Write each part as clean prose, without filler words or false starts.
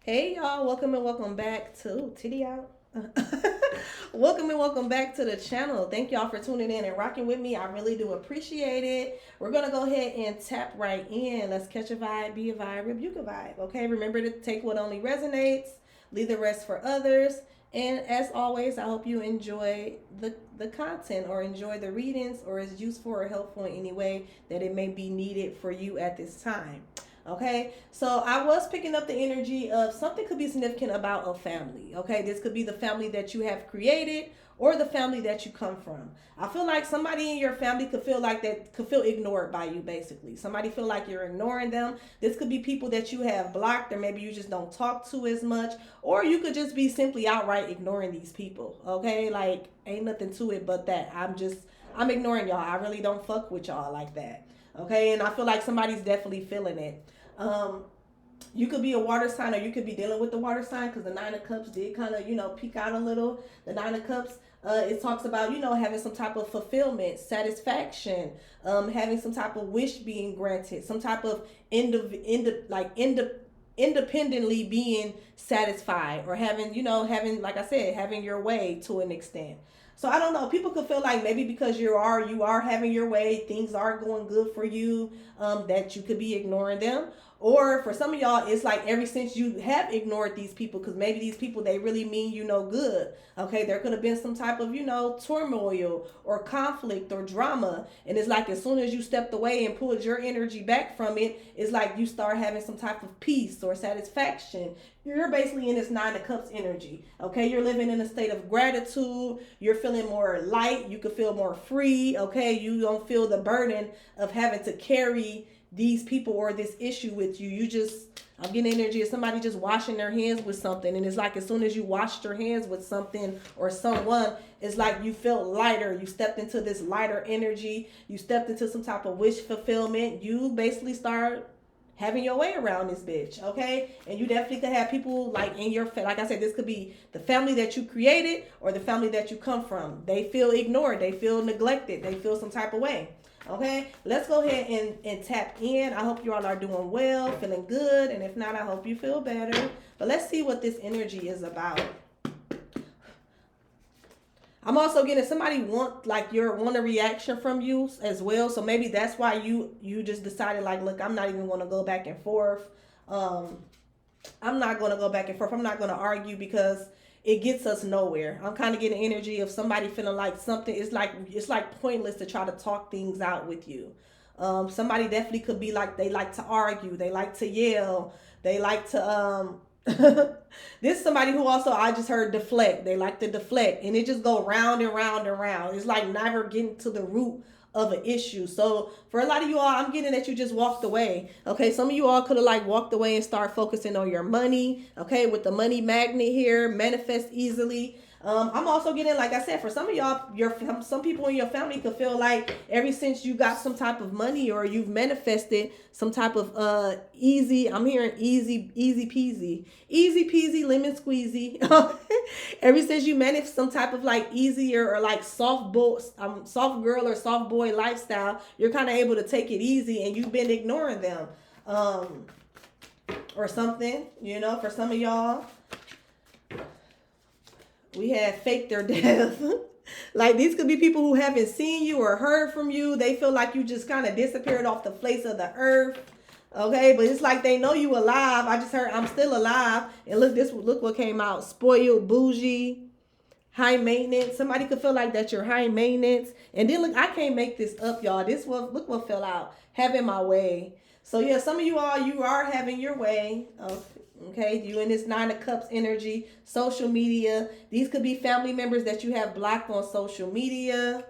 Hey y'all, welcome and welcome back to Titty Out. Welcome and welcome back to the channel. Thank y'all for tuning in and rocking with me. I really do appreciate it. We're gonna go ahead and tap right in. Let's catch a vibe, be a vibe, rebuke a vibe. Okay, remember to take what only resonates, leave the rest for others. And as always, I hope you enjoy the content or enjoy the readings or is useful or helpful in any way that it may be needed for you at this time. Okay, so I was picking up the energy of something could be significant about a family. Okay, this could be the family that you have created or the family that you come from. I feel like somebody in your family could feel like that, could feel ignored by you, basically. Somebody feel like you're ignoring them. This could be people that you have blocked, or maybe you just don't talk to as much, or you could just be simply outright ignoring these people. Okay, like ain't nothing to it but that. I'm ignoring y'all. I really don't fuck with y'all like that. Okay, and I feel like somebody's definitely feeling it. Um, you could be a water sign or you could be dealing with the water sign because the Nine of Cups did kind of, peek out a little. The Nine of Cups, it talks about, having some type of fulfillment, satisfaction, having some type of wish being granted, some type of independently being satisfied or having, like I said, having your way to an extent. So I don't know. People could feel like maybe because you are having your way, things are going good for you, that you could be ignoring them. Or for some of y'all, it's like ever since you have ignored these people, because maybe these people they really mean you no good. Okay, there could have been some type of turmoil or conflict or drama, and it's like as soon as you stepped away and pulled your energy back from it, it's like you start having some type of peace or satisfaction. You're basically in this Nine of Cups energy. Okay, you're living in a state of gratitude. You're feeling more light. You can feel more free. Okay, you don't feel the burden of having to carry these people or this issue with you. I'm getting energy of somebody just washing their hands with something. And it's like as soon as you washed your hands with something or someone, it's like you felt lighter. You stepped into this lighter energy. You stepped into some type of wish fulfillment. You basically start having your way around this bitch, okay? And you definitely could have people like in your like I said, this could be the family that you created or the family that you come from. They feel ignored, they feel neglected, they feel some type of way. Okay, let's go ahead and tap in. I hope you all are doing well, feeling good, and if not, I hope you feel better. But let's see what this energy is about. I'm also getting somebody want a reaction from you as well. So maybe that's why you just decided like, look, I'm not even going to go back and forth. Um, I'm not going to go back and forth. I'm not going to argue because it gets us nowhere. I'm kind of getting energy of somebody feeling like something. It's like pointless to try to talk things out with you. Somebody definitely could be like they like to argue. They like to yell. They like to this is somebody who also I just heard deflect. They like to deflect and it just go round and round and round. It's like never getting to the root of an issue. So for a lot of you all, I'm getting that you just walked away. Okay, some of you all could have like walked away and start focusing on your money. Okay, with the money magnet here, manifest easily. I'm also getting, like I said, for some of y'all, some people in your family could feel like ever since you got some type of money or you've manifested some type of easy. I'm hearing easy peasy, lemon squeezy. Ever since you managed some type of like easier or like soft girl or soft boy lifestyle, you're kind of able to take it easy, and you've been ignoring them, or something. For some of y'all. We had faked their death. Like these could be people who haven't seen you or heard from you. They feel like you just kind of disappeared off the face of the earth. Okay, but it's like they know you alive. I just heard I'm still alive. And look what came out. Spoiled, bougie, high maintenance. Somebody could feel like that you're high maintenance. And then look, I can't make this up, y'all. Look what fell out. Having my way. So yeah, some of you all, you are having your way. Okay, you in this Nine of Cups energy, social media. These could be family members that you have blocked on social media.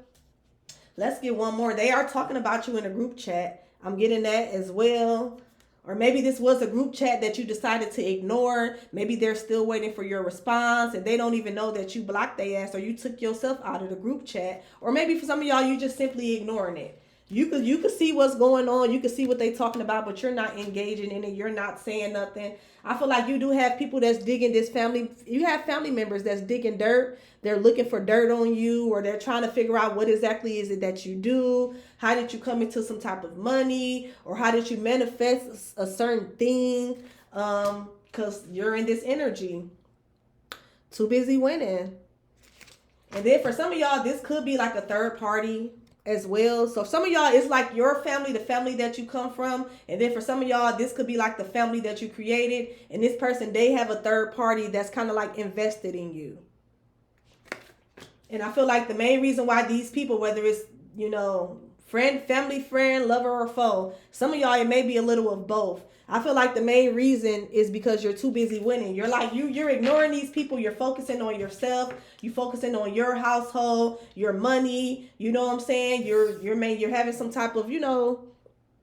Let's get one more. They are talking about you in a group chat. I'm getting that as well. Or maybe this was a group chat that you decided to ignore. Maybe they're still waiting for your response and they don't even know that you blocked their ass or you took yourself out of the group chat. Or maybe for some of y'all, you just simply ignoring it. You could see what's going on. You could see what they talking about, but you're not engaging in it. You're not saying nothing. I feel like you do have people that's digging this family. You have family members that's digging dirt. They're looking for dirt on you, or they're trying to figure out what exactly is it that you do. How did you come into some type of money, or how did you manifest a certain thing? because you're in this energy. Too busy winning. And then for some of y'all, this could be like a third party as well. So some of y'all, it's like your family, the family that you come from. And then for some of y'all, this could be like the family that you created. And this person, they have a third party that's kind of like invested in you. And I feel like the main reason why these people, whether it's, you know, friend, family, friend, lover, or foe, some of y'all, it may be a little of both. I feel like the main reason is because you're too busy winning. You're like, you're ignoring these people. You're focusing on yourself. You're focusing on your household, your money. You know what I'm saying? You're having some type of, you know,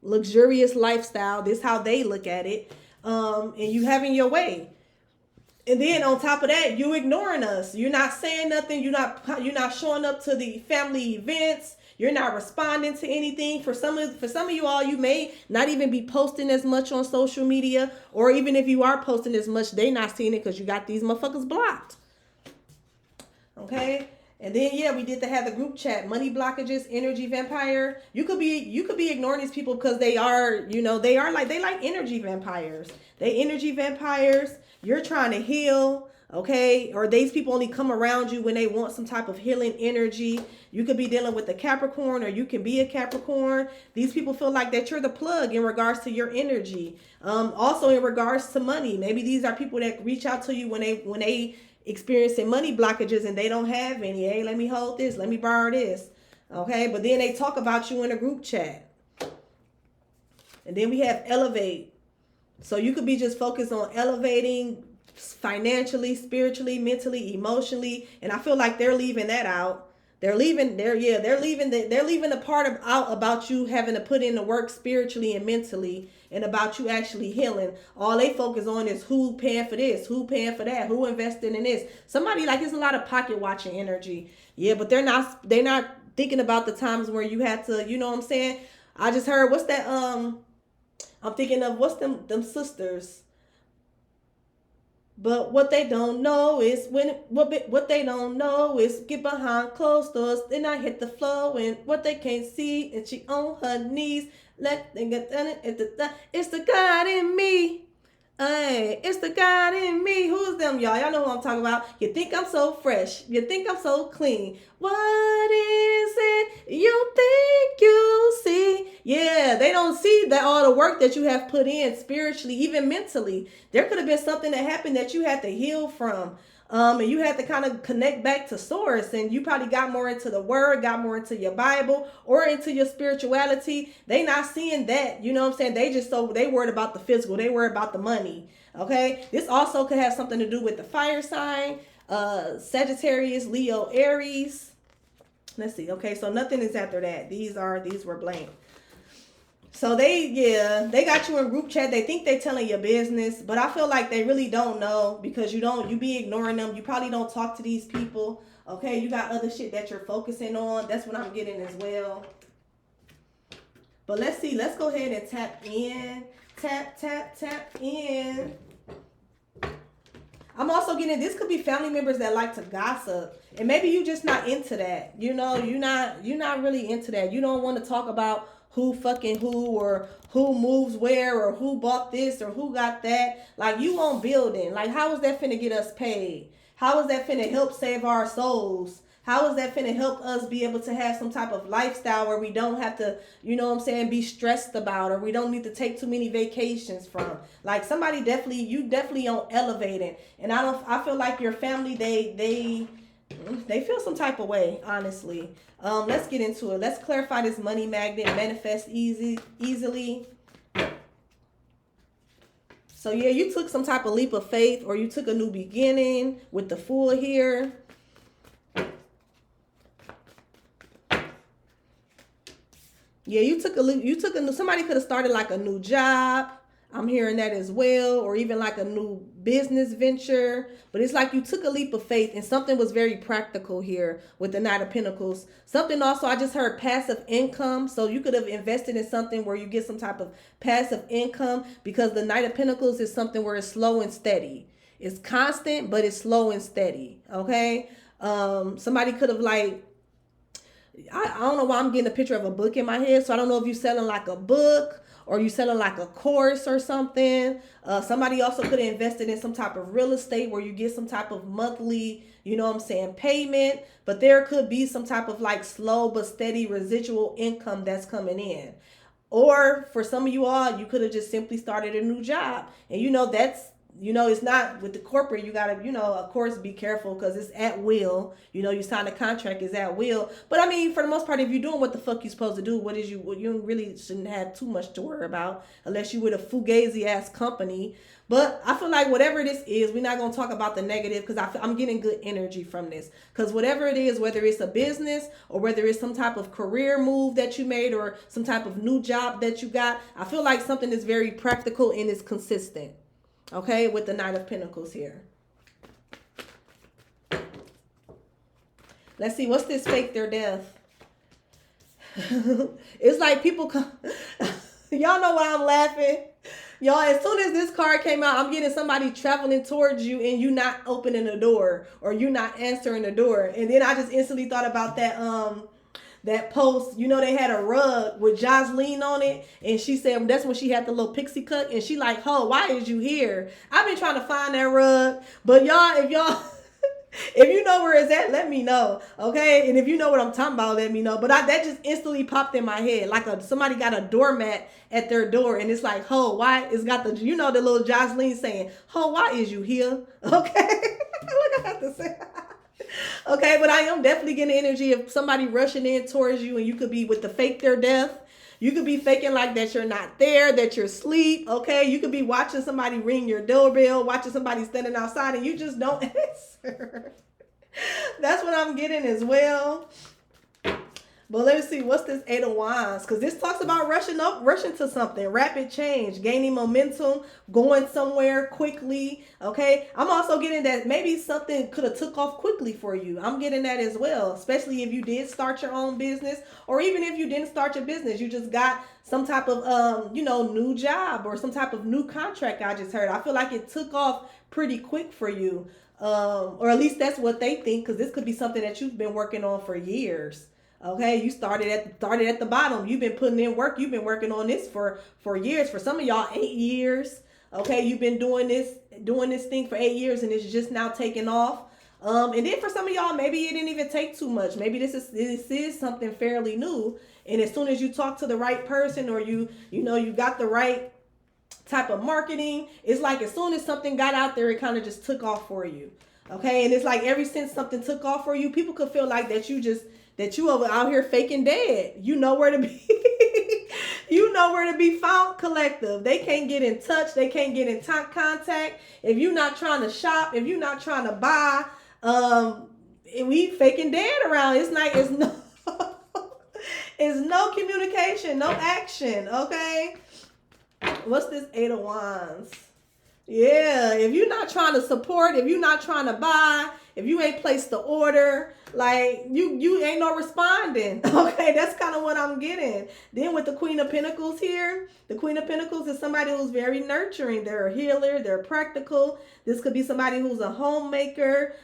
luxurious lifestyle. This is how they look at it. And you having your way. And then on top of that, you ignoring us. You're not saying nothing. You're not showing up to the family events. You're not responding to anything. For some of you all, you may not even be posting as much on social media, or even if you are posting as much, they not seeing it because you got these motherfuckers blocked. Okay. And then yeah, we did have the group chat, money blockages, energy vampire. You could be ignoring these people because they are, you know, they like energy vampires. They energy vampires. You're trying to heal. Okay, or these people only come around you when they want some type of healing energy. You could be dealing with a Capricorn, or you can be a Capricorn. These people feel like that you're the plug in regards to your energy. Also in regards to money, maybe these are people that reach out to you when they experiencing money blockages and they don't have any. Hey, let me hold this, let me borrow this. Okay, but then they talk about you in a group chat. And then we have elevate. So you could be just focused on elevating financially, spiritually, mentally, emotionally, and I feel like they're leaving that out. They're leaving the part out about you having to put in the work spiritually and mentally, and about you actually healing. All they focus on is who paying for this, who paying for that, who investing in this. Somebody like, it's a lot of pocket watching energy. Yeah, but they're not thinking about the times where you had to, you know what I'm saying? I just heard, what's that? I'm thinking of, what's them sisters? But what they don't know is what they don't know is get behind closed doors. Then I hit the floor, and what they can't see, and she on her knees. Let them get done it. It's the God in me. Hey, it's the God in me. Who's them, y'all? Y'all know who I'm talking about. You think I'm so fresh. You think I'm so clean. What is it you think you see? Yeah, they don't see that all the work that you have put in spiritually, even mentally. There could have been something that happened that you had to heal from. And you had to kind of connect back to source, and you probably got more into the word, got more into your Bible or into your spirituality. They not seeing that, you know what I'm saying? They worried about the physical. They worried about the money. Okay. This also could have something to do with the fire sign, Sagittarius, Leo, Aries. Let's see. Okay. So nothing is after that. These were blank. So they got you in group chat. They think they telling your business, but I feel like they really don't know, because you be ignoring them. You probably don't talk to these people. Okay, you got other shit that you're focusing on. That's what I'm getting as well. But let's see. Let's go ahead and tap in. Tap in. I'm also getting, this could be family members that like to gossip, and maybe you just not into that. You know, you're not really into that. You don't want to talk about who fucking who, or who moves where, or who bought this, or who got that. Like, you on building. Like, how is that finna get us paid? How is that finna help save our souls? How is that finna help us be able to have some type of lifestyle where we don't have to, you know what I'm saying, be stressed about, or we don't need to take too many vacations from? Like, you definitely on elevating. And I feel like your family, they feel some type of way, honestly. Let's get into it. Let's clarify this money magnet, manifest easily. So yeah, you took some type of leap of faith, or you took a new beginning with the Fool here. Yeah, somebody could have started like a new job. I'm hearing that as well, or even like a new business venture. But it's like you took a leap of faith, and something was very practical here with the Knight of Pentacles. Something also, I just heard passive income. So you could have invested in something where you get some type of passive income, because the Knight of Pentacles is something where it's slow and steady. It's constant, but it's slow and steady. Okay. Somebody could have I don't know why I'm getting a picture of a book in my head. So I don't know if you're selling like a book, or you selling like a course or something. Somebody also could have invested in some type of real estate where you get some type of monthly, you know what I'm saying, payment. But there could be some type of like slow but steady residual income that's coming in. Or for some of you all, you could have just simply started a new job. And that's, it's not with the corporate. You got to, of course, be careful because it's at will. You sign a contract is at will. But I mean, for the most part, if you're doing what the fuck you're supposed to do, you really shouldn't have too much to worry about unless you with a fugazi ass company. But I feel like whatever this is, we're not going to talk about the negative because I'm getting good energy from this. Because whatever it is, whether it's a business or whether it's some type of career move that you made or some type of new job that you got, I feel like something is very practical and is consistent. Okay, with the Knight of Pentacles here. Let's see, what's this fake their death? It's like people come. Y'all know why I'm laughing? Y'all, as soon as this card came out, I'm getting somebody traveling towards you and you not opening the door or you not answering the door. And then I just instantly thought about that post, they had a rug with Jocelyn on it. And she said, that's when she had the little pixie cut. And she like, why is you here? I've been trying to find that rug. But if you know where it's at, let me know. Okay. And if you know what I'm talking about, let me know. But that just instantly popped in my head. Like somebody got a doormat at their door. And it's like, why? It's got the little Jocelyn saying, why is you here? Okay. Look, I have to say. Okay, but I am definitely getting energy of somebody rushing in towards you, and you could be with the fake their death. You could be faking like that you're not there, that you're asleep. Okay, you could be watching somebody ring your doorbell, watching somebody standing outside, and you just don't answer. That's what I'm getting as well. But let me see, what's this Eight of Wands? Because this talks about rushing to something, rapid change, gaining momentum, going somewhere quickly, okay? I'm also getting that maybe something could have took off quickly for you. I'm getting that as well, especially if you did start your own business, or even if you didn't start your business, you just got some type of, new job or some type of new contract I just heard. I feel like it took off pretty quick for you, or at least that's what they think, because this could be something that you've been working on for years. Okay, you started at the bottom. You've been putting in work. You've been working on this for years. For some of y'all, 8 years. Okay, you've been doing this thing for 8 years, and it's just now taking off. And then for some of y'all, maybe it didn't even take too much. Maybe this is something fairly new. And as soon as you talk to the right person, or you got the right type of marketing, it's like as soon as something got out there, it kind of just took off for you. Okay, and it's like ever since something took off for you, people could feel like that you out here faking dead. You know where to be. You know where to be found, collective. They can't get in touch. They can't get in contact. If you're not trying to shop, if you're not trying to buy, we faking dead around. It's no communication, no action. Okay. What's this Eight of Wands? Yeah, if you're not trying to support, if you're not trying to buy, if you ain't placed the order, like you ain't no responding. Okay, that's kind of what I'm getting. Then with the Queen of Pentacles here, the Queen of Pentacles is somebody who's very nurturing. They're a healer. They're practical. This could be somebody who's a homemaker.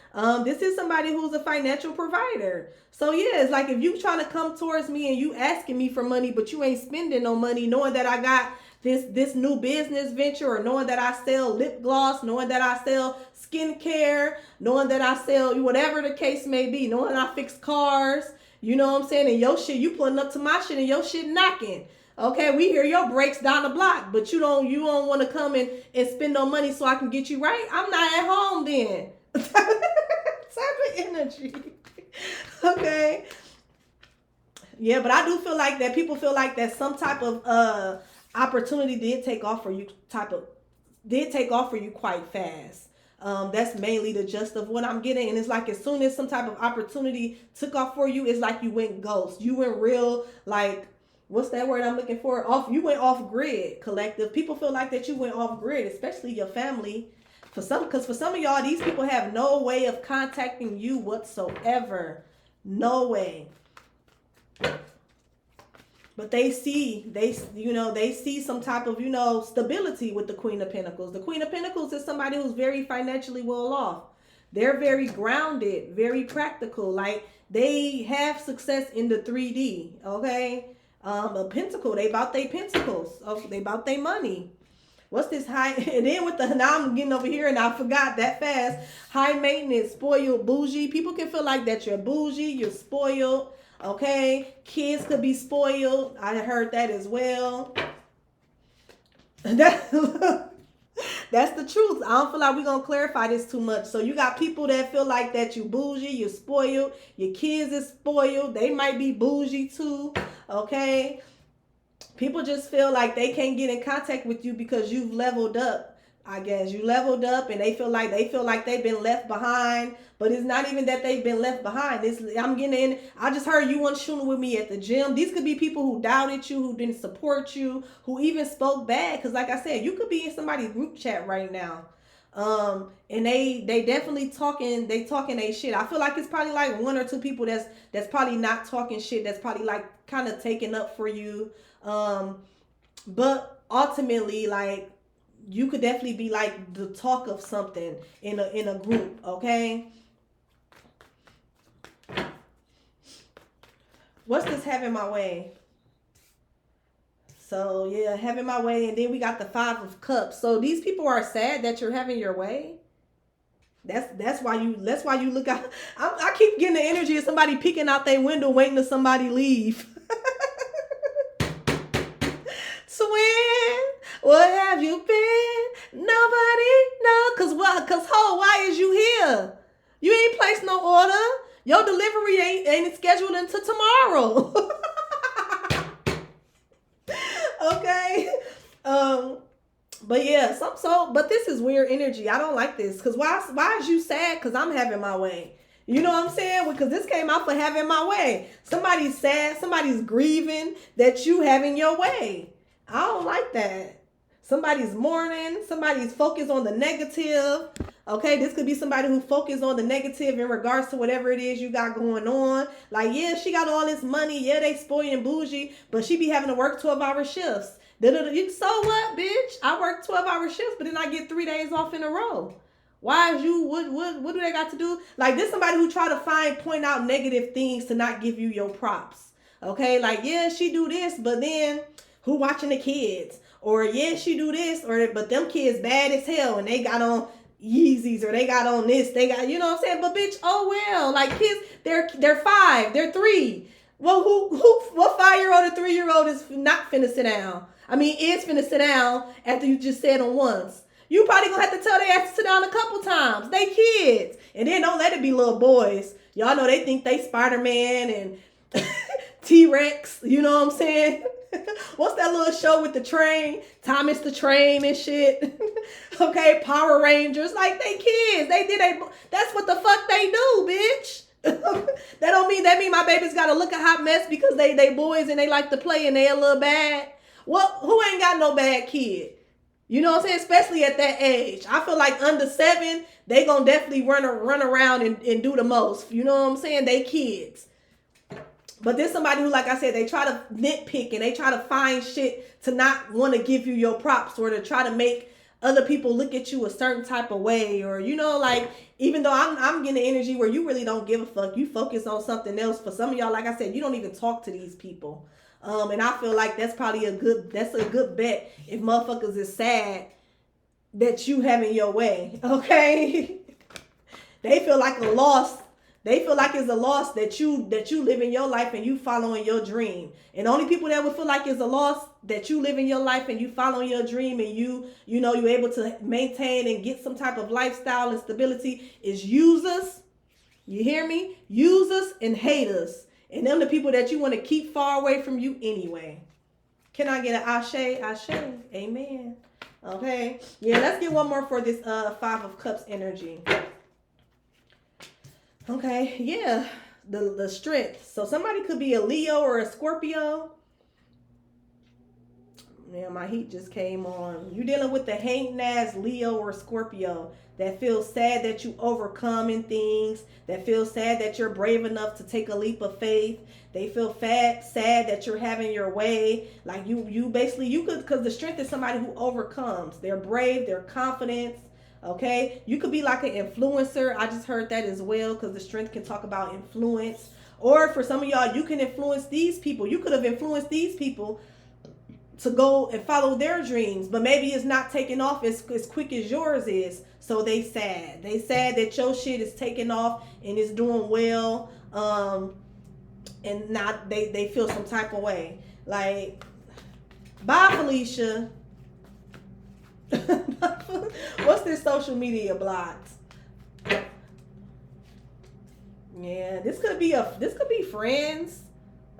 This is somebody who's a financial provider. So yeah, it's like if you trying to come towards me and you asking me for money, but you ain't spending no money, knowing that I got this new business venture, or knowing that I sell lip gloss, knowing that I sell skincare, knowing that I sell whatever the case may be, knowing I fix cars, you know what I'm saying? And your shit, you pulling up to my shit and your shit knocking. Okay, we hear your brakes down the block, but you don't want to come and spend no money so I can get you right. I'm not at home then. Type of energy. Okay. Yeah, but I do feel like that people feel like that some type of opportunity did take off for you quite fast. That's mainly the gist of what I'm getting. And it's like as soon as some type of opportunity took off for you, it's like you went ghost. You went real, like, what's that word I'm looking for? You went off grid, collective. People feel like that you went off grid, especially your family. Because for some of y'all, these people have no way of contacting you whatsoever. No way. But they see some type of, stability with the Queen of Pentacles. The Queen of Pentacles is somebody who's very financially well off. They're very grounded, very practical. Like they have success in the 3D. Okay. A pentacle, they about their pentacles. Oh, they about their money. What's this high? And then with the, now I'm getting over here and I forgot that fast. High maintenance, spoiled, bougie. People can feel like that you're bougie, you're spoiled. Okay, kids could be spoiled. I heard that as well. That, that's the truth. I don't feel like we're gonna clarify this too much. So you got people that feel like that you bougie, you're spoiled, your kids is spoiled, they might be bougie too. Okay. People just feel like they can't get in contact with you because you've leveled up. I guess you leveled up and they feel like they've been left behind. But it's not even that they've been left behind. I'm getting in. I just heard you weren't shooting with me at the gym. These could be people who doubted you, who didn't support you, who even spoke bad. Because like I said, you could be in somebody's group chat right now. And they definitely talking they shit. I feel like it's probably like one or two people that's probably not talking shit, that's probably like kind of taking up for you. But ultimately, like, you could definitely be like the talk of something in a group, okay? What's this having my way? So yeah, having my way, and then we got the 5 of Cups. So these people are sad that you're having your way. That's why you look out. I keep getting the energy of somebody peeking out their window waiting till somebody leave. Twin, what have you been? Nobody know. Cause what? Cause why is you here? You ain't placed no order. Your delivery ain't scheduled until tomorrow. Okay. But yeah, but this is weird energy. I don't like this. Cause why is you sad? Cause I'm having my way. You know what I'm saying? Because this came out for having my way. Somebody's sad. Somebody's grieving that you having your way. I don't like that. Somebody's mourning. Somebody's focused on the negative. Okay, this could be somebody who focused on the negative in regards to whatever it is you got going on. Like, yeah, she got all this money. Yeah, they spoiled and bougie, but she be having to work 12-hour shifts. So what, bitch? I work 12-hour shifts, but then I get 3 days off in a row. Why is you, what do they got to do? Like, this somebody who try to point out negative things to not give you your props. Okay, like, yeah, she do this, but then who watching the kids? Or yeah, she do this, but them kids bad as hell and they got on Yeezys, or they got on this, they got, you know what I'm saying? But bitch, oh well, like kids, they're 5, they're 3. Well, what 5-year-old or 3-year-old is not finna sit down? I mean, is finna sit down after you just said them once. You probably gonna have to tell they ass to sit down a couple times. They kids. And then don't let it be little boys. Y'all know they think they Spider-Man and T-Rex, you know what I'm saying? What's that little show with the train? Thomas the Train and shit. Okay, Power Rangers. Like, they kids. That's what the fuck they do, bitch. That mean my baby's got to look a hot mess because they boys and they like to play and they a little bad. Well, who ain't got no bad kid? You know what I'm saying? Especially at that age. I feel like under 7, they gonna definitely run around and do the most. You know what I'm saying? They kids. But there's somebody who, like I said, they try to nitpick and they try to find shit to not want to give you your props, or to try to make other people look at you a certain type of way. Or, you know, like, even though I'm getting the energy where you really don't give a fuck, you focus on something else. For some of y'all, like I said, you don't even talk to these people. And I feel like that's probably a good bet if motherfuckers is sad that you having your way. Okay. They feel like a loss. They feel like it's a loss that you live in your life and you following your dream. And the only people that would feel like it's a loss that you live in your life and you following your dream and you're able to maintain and get some type of lifestyle and stability is users. You hear me? Users and haters. And them the people that you want to keep far away from you anyway. Can I get an ashe? Ashe. Amen. Okay. Yeah, let's get one more for this 5 of Cups energy. Okay, yeah, the strength. So somebody could be a Leo or a Scorpio. Yeah, my heat just came on. You're dealing with the hating ass Leo or Scorpio that feels sad that you overcoming things, that feels sad that you're brave enough to take a leap of faith. They feel sad that you're having your way. Like you could, because the strength is somebody who overcomes. They're brave, they're confident. Okay, you could be like an influencer. I just heard that as well, because the strength can talk about influence. Or for some of y'all, you can influence these people. You could have influenced these people to go and follow their dreams, but maybe it's not taking off as quick as yours is. So they sad. They sad that your shit is taking off and is doing well. And not they feel some type of way. Like, bye, Felicia. What's this social media blocks? Yeah, this could be friends.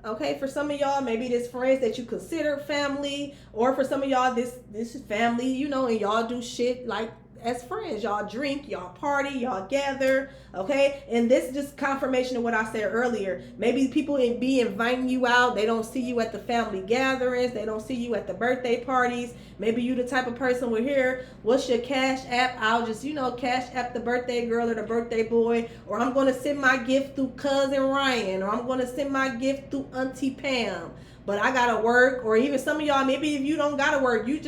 Okay, for some of y'all, maybe this friends that you consider family, or for some of y'all, this is family, you know, and y'all do shit like as friends. Y'all drink, y'all party, y'all gather, okay? And this is just confirmation of what I said earlier. Maybe people be inviting you out. They don't see you at the family gatherings. They don't see you at the birthday parties. Maybe you the type of person with here, what's your Cash App? I'll just, Cash App the birthday girl or the birthday boy, or I'm going to send my gift through cousin Ryan, or I'm going to send my gift through Auntie Pam. But I gotta work, or even some of y'all, maybe if you don't gotta work, you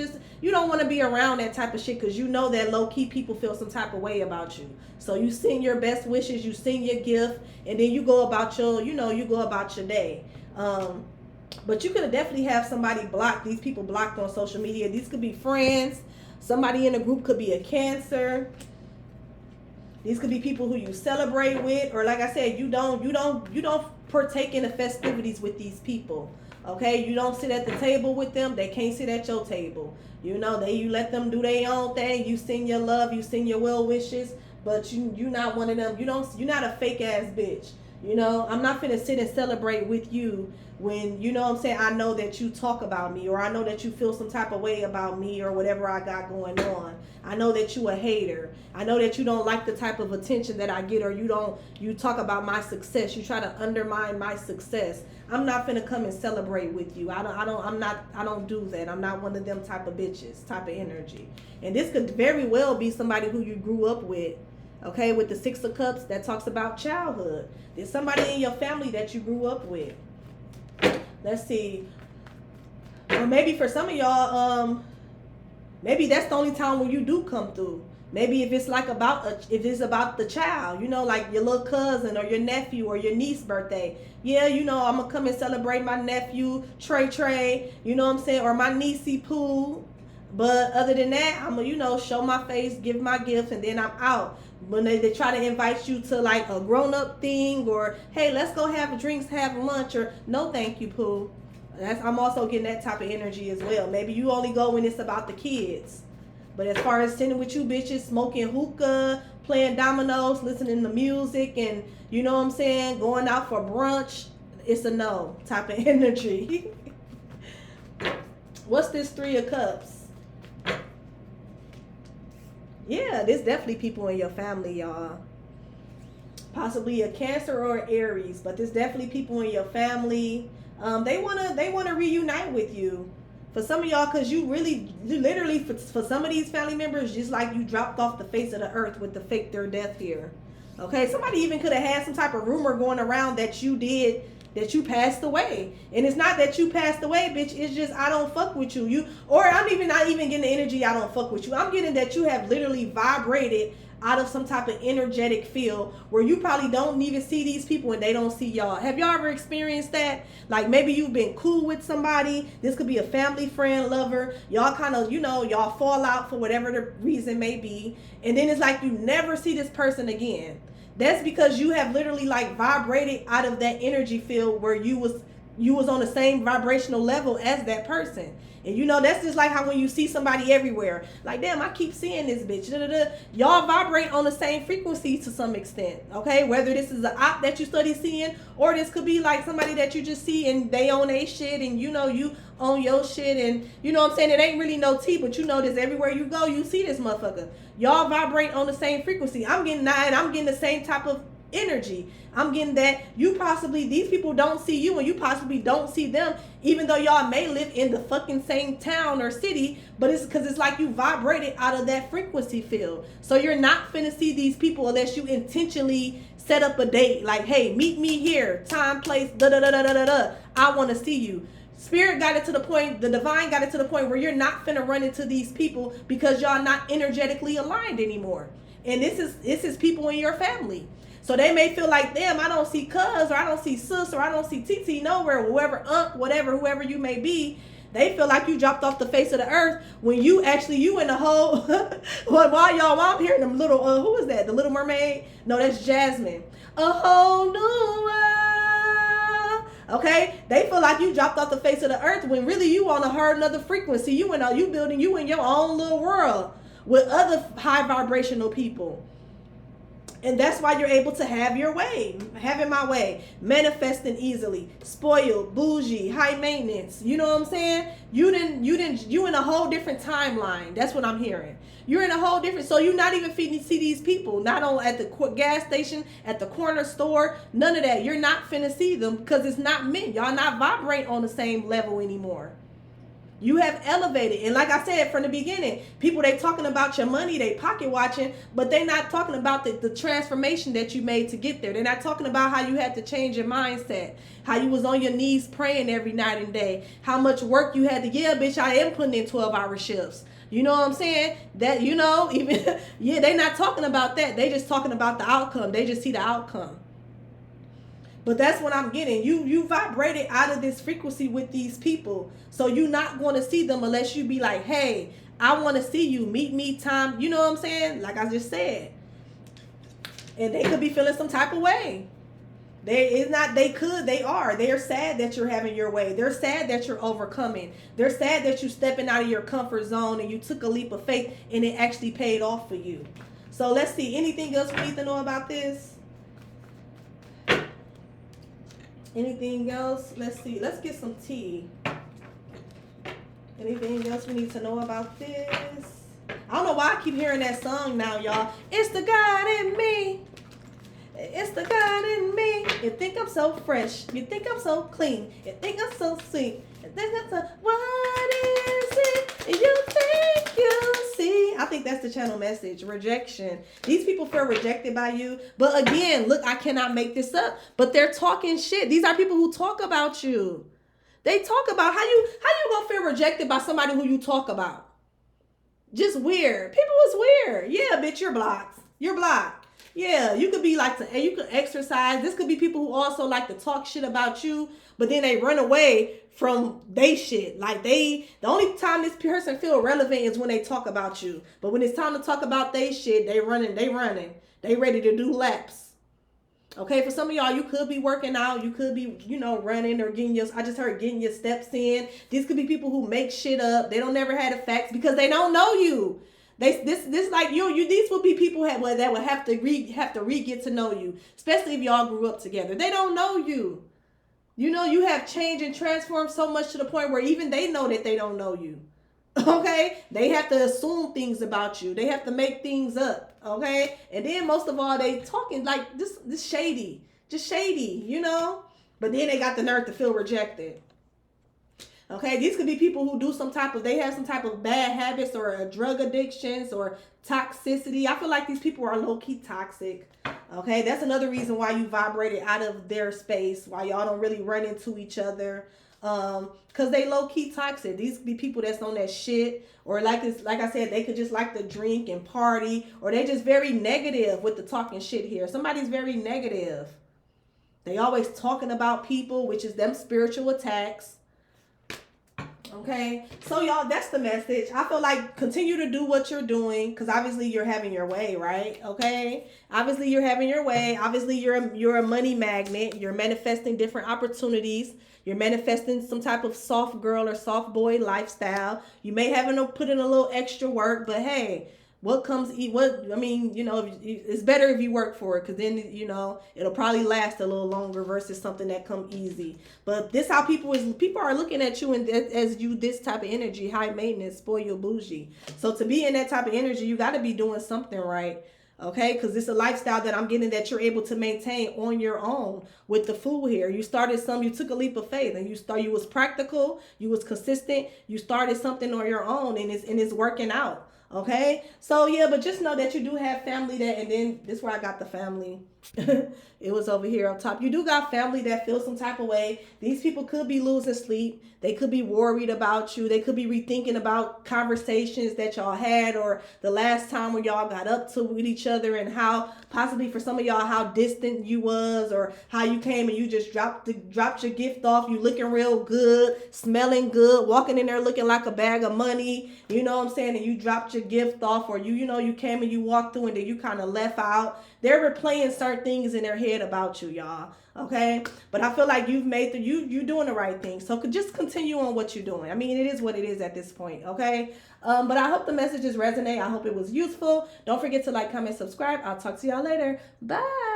don't want to be around that type of shit because you know that low-key people feel some type of way about you. So you send your best wishes, you send your gift, and then you go about your, you go about your day. But you could definitely have somebody blocked, these people blocked on social media. These could be friends. Somebody in the group could be a Cancer. These could be people who you celebrate with, or like I said, you don't partake in the festivities with these people. Okay, you don't sit at the table with them. They can't sit at your table. You let them do their own thing. You send your love, you send your well wishes, but you not one of them. You're not a fake ass bitch. I'm not finna sit and celebrate with you when, I know that you talk about me, or I know that you feel some type of way about me or whatever I got going on. I know that you a hater. I know that you don't like the type of attention that I get, or you talk about my success. You try to undermine my success. I'm not finna come and celebrate with you. I don't do that. I'm not one of them type of bitches, type of energy. And this could very well be somebody who you grew up with. Okay, with the Six of Cups, that talks about childhood. There's somebody in your family that you grew up with. Let's see. Or maybe for some of y'all, maybe that's the only time when you do come through. Maybe if it's like if it's about the child, like your little cousin or your nephew or your niece's birthday. Yeah, I'm gonna come and celebrate my nephew Trey, or my niecey Pooh. But other than that, I'm gonna, show my face, give my gifts, and then I'm out. When they try to invite you to like a grown-up thing, or hey, let's go have drinks, have lunch, or no thank you, Pooh. I'm also getting that type of energy as well. Maybe you only go when it's about the kids. But as far as sitting with you bitches, smoking hookah, playing dominoes, listening to music, and going out for brunch, it's a no type of energy. What's this Three of Cups? Yeah, there's definitely people in your family, y'all. Possibly a Cancer or Aries, but there's definitely people in your family. They wanna reunite with you. For some of y'all, because you literally, for some of these family members, just like you dropped off the face of the earth with the fake their death here. Okay, somebody even could have had some type of rumor going around that you passed away. And it's not that you passed away, bitch. It's just I don't fuck with you. I'm not even getting the energy I don't fuck with you. I'm getting that you have literally vibrated out of some type of energetic field where you probably don't even see these people and they don't see y'all. Have y'all ever experienced that? Like maybe you've been cool with somebody. This could be a family, friend, lover. Y'all kind of, y'all fall out for whatever the reason may be. And then it's like you never see this person again. That's because you have literally like vibrated out of that energy field where you was on the same vibrational level as that person. And that's just like how when you see somebody everywhere, like, damn, I keep seeing this bitch. Y'all vibrate on the same frequency to some extent, okay? Whether this is an op that you study seeing, or this could be like somebody that you just see and they own their shit and you own your shit, and it ain't really no tea, but this everywhere you go, you see this motherfucker. Y'all vibrate on the same frequency. I'm getting that, and I'm getting the same type of energy. I'm getting that these people don't see you and you possibly don't see them, even though y'all may live in the fucking same town or city, but it's because it's like you vibrated out of that frequency field. So you're not finna see these people unless you intentionally set up a date, like, hey, meet me here, time, place, I want to see you. Spirit got it to the point, the divine got it to the point where you're not finna run into these people because y'all not energetically aligned anymore. And this is people in your family. So they may feel like, damn, I don't see cuz, or I don't see sis, or I don't see TT nowhere, whoever, whatever, whoever you may be. They feel like you dropped off the face of the earth when you in the whole. While I'm hearing them little, who is that? The Little Mermaid? No, that's Jasmine. A whole new world. Okay, they feel like you dropped off the face of the earth when really you on a whole another frequency. You building you in your own little world with other high vibrational people. And that's why you're able to have your way, having my way, manifesting easily, spoiled, bougie, high maintenance. You know what I'm saying? You in a whole different timeline. That's what I'm hearing. You're in a whole different, so you're not even finna see these people, not on at the gas station, at the corner store, none of that. You're not finna see them because it's not meant. Y'all not vibrate on the same level anymore. You have elevated. And like I said from the beginning, people, they talking about your money, they pocket watching, but they not talking about the transformation that you made to get there. They're not talking about how you had to change your mindset, how you was on your knees praying every night and day, how much work you had to, yeah, bitch, I am putting in 12-hour shifts. You know what I'm saying? That, even, yeah, they not talking about that. They just talking about the outcome. They just see the outcome. But that's what I'm getting. You vibrated out of this frequency with these people. So you're not going to see them unless you be like, hey, I want to see you. Meet me time. You know what I'm saying? Like I just said. And they could be feeling some type of way. They are. They are sad that you're having your way. They're sad that you're overcoming. They're sad that you're stepping out of your comfort zone and you took a leap of faith and it actually paid off for you. So let's see. Anything else we need to know about this? Anything else? Let's see. Let's get some tea. Anything else we need to know about this? I don't know why I keep hearing that song now, y'all. It's the God in me. It's the God in me. You think I'm so fresh. You think I'm so clean. You think I'm so sweet. You think I'm so... What is it you think you see? I think that's the channel message. Rejection. These people feel rejected by you. But again, look, I cannot make this up. But they're talking shit. These are people who talk about you. They talk about how you gonna feel rejected by somebody who you talk about. Just weird. People is weird. Yeah, bitch, you're blocked. You're blocked. Yeah, you could be like, you could exercise. This could be people who also like to talk shit about you, but then they run away from they shit. Like the only time this person feel relevant is when they talk about you. But when it's time to talk about they shit, they running. They ready to do laps. Okay, for some of y'all, you could be working out. You could be, running or getting your steps in. These could be people who make shit up. They don't never had the facts because they don't know you. This like these will be people that would have to get to know you, especially if y'all grew up together. They don't know you. You have changed and transformed so much to the point where even they know that they don't know you. Okay, they have to assume things about you. They have to make things up. Okay, and then most of all, they talking like this shady, just shady, But then they got the nerve to feel rejected. Okay, these could be people who they have some type of bad habits or drug addictions or toxicity. I feel like these people are low-key toxic. Okay, that's another reason why you vibrated out of their space, why y'all don't really run into each other. Because they low-key toxic. These could be people that's on that shit, or like I said, they could just like to drink and party, or they just very negative with the talking shit here. Somebody's very negative. They always talking about people, which is them spiritual attacks. Okay, so y'all, that's the message. I feel like continue to do what you're doing because obviously you're having your way, right? Okay, obviously you're having your way. Obviously you're a money magnet. You're manifesting different opportunities. You're manifesting some type of soft girl or soft boy lifestyle. You may have to put in a little extra work, but hey, it's better if you work for it because then, it'll probably last a little longer versus something that come easy. But this how people are looking at you as you this type of energy, high maintenance, spoil bougie. So to be in that type of energy, you got to be doing something right. Okay, because it's a lifestyle that I'm getting that you're able to maintain on your own with the food here. You took a leap of faith and you was practical, you was consistent, you started something on your own and it's working out. Okay, so yeah, but just know that you do have family that, and then this is where I got the family. It was over here up top. You do got family that feel some type of way. These people could be losing sleep. They could be worried about you. They could be rethinking about conversations that y'all had, or the last time when y'all got up to with each other, and how possibly for some of y'all how distant you was, or how you came and you just dropped your gift off. You looking real good, smelling good, walking in there looking like a bag of money. You know what I'm saying? And you dropped your gift off, or you came and you walked through and then you kind of left out. They're replaying certain things in their head about you, y'all. Okay, but I feel like you've made you doing the right thing. So just continue on what you're doing. I mean, it is what it is at this point. Okay, but I hope the messages resonate. I hope it was useful. Don't forget to like, comment, subscribe. I'll talk to y'all later. Bye.